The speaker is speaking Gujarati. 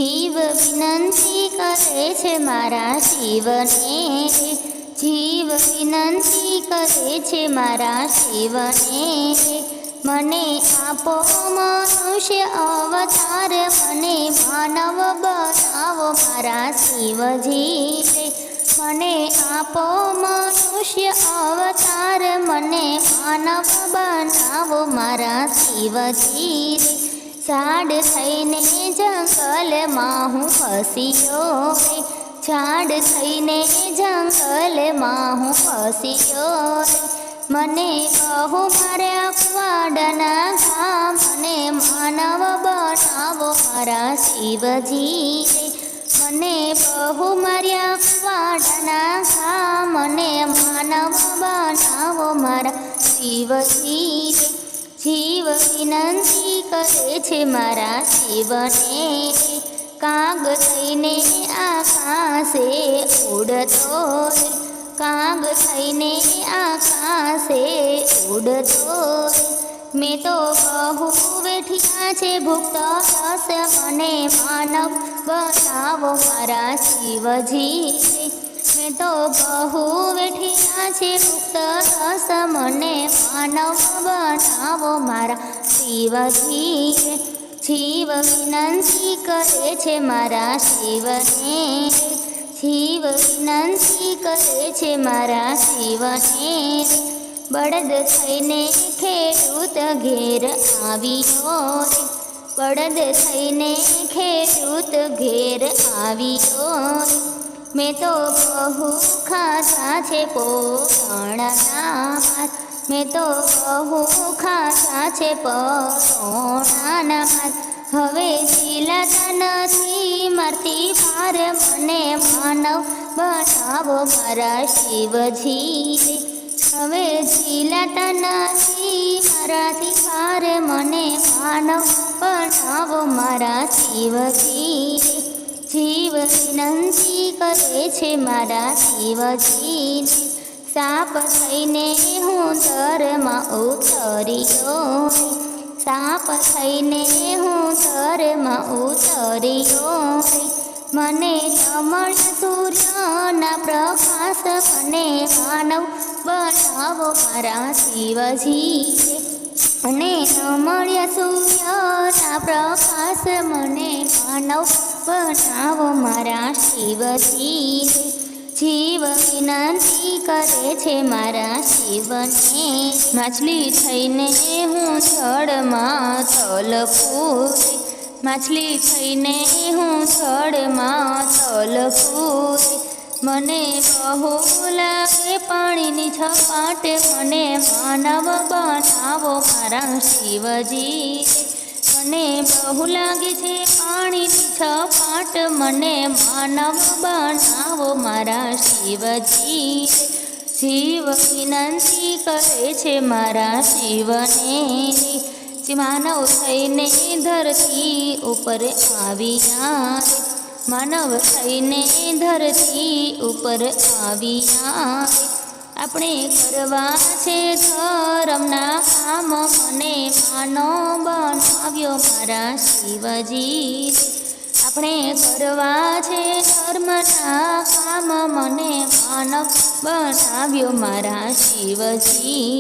જીવ વિનંતી કરે છે મારા શિવને, જીવ વિનંતી કરે છે મારા શિવને, મને આપો મનુષ્ય અવતાર, મને માનવ બનાવો મારા શિવજી, મને આપો મનુષ્ય અવતાર, મને માનવ બનાવો મારા શિવજી, ઝાડ થઈને જંગલમાં હું ફસ્યો, ઝાડ થઈને જંગલમાં હું ફસ્યો, મને બહુ માર્યા કુવાડના ઘા, મને માનવ બનાવો મારા શિવજી, મને બહુ માર્યા કુવાડના ઘા, મને માનવ બનાવો મારા શિવજી, જીવ વિનંતી કરે છે મારા શિવને, કાગ થઈને આકાશે ઉડતો, કાગ થઈને આકાશે ઉડતો, મેં તો બહુ વેઠ્યા છે ભુક્ત રસ, મને માનવ બનાવો મારા શિવજી, મેં તો બહુ વેઠ્યા છે ભુક્ત રસ, મને માનવ બનાવો મારા શિવજી, જીવ વિનંતી કરે છે મારા શિવને, જીવ વિનંતી કરે છે મારા શિવને, બળદ થઈને ખેડૂત ઘેર આવ્યો, બળદ થઈને ખેડૂત ઘેર આવ્યો, મેં તો બહુ ખાધા છે પોતાના ભાત, મેં તો બહુ ખાધા છે પોતાના ભાત, હવે જીલાતા નથી મારથી પાર, મને માનવ બનાવો મારા શિવજી, હવે જીલાતા નથી મારાથી પાર, મને માનવ બનાવો મારા શિવજી, જીવ વિનંતી કરે છે મારા શિવજી, સાપ થઈને હું દરમાં ઉતર્યો, સાપ થઈને હું દરમાં ઉતર્યો, મને કમળ સૂર્યના પ્રકાશ, મને માનવ બનાવો મારા શિવજી, મને મળ્યા સૂર્યના પ્રકાશ, મને માનવ બનાવો મારા શિવજી, જીવ વિનંતી કરે છે મારા શિવને, માછલી થઈને હું જળમાં તલપું, માછલી થઈને હું જળમાં તલપું, મને બહુ લાગે પાણીની છપાટ, મને માનવ બનાવો મારા શિવજી, મને બહુ લાગે છે પાણીની છપાટ, મને માનવ બનાવો મારા શિવજી, જીવ વિનંતી કરે છે મારા શિવને, માનવ થઈને ધરતી ઉપર આવ્યા, માનવ થઈને ધરતી ઉપર આવ્યા, આપણે કરવા છે ધર્મના કામ, મને માનવ બનાવ્યો મારા શિવજી, આપણે કરવા છે ધર્મના કામ, મને માનવ બનાવ્યો મારા શિવજી.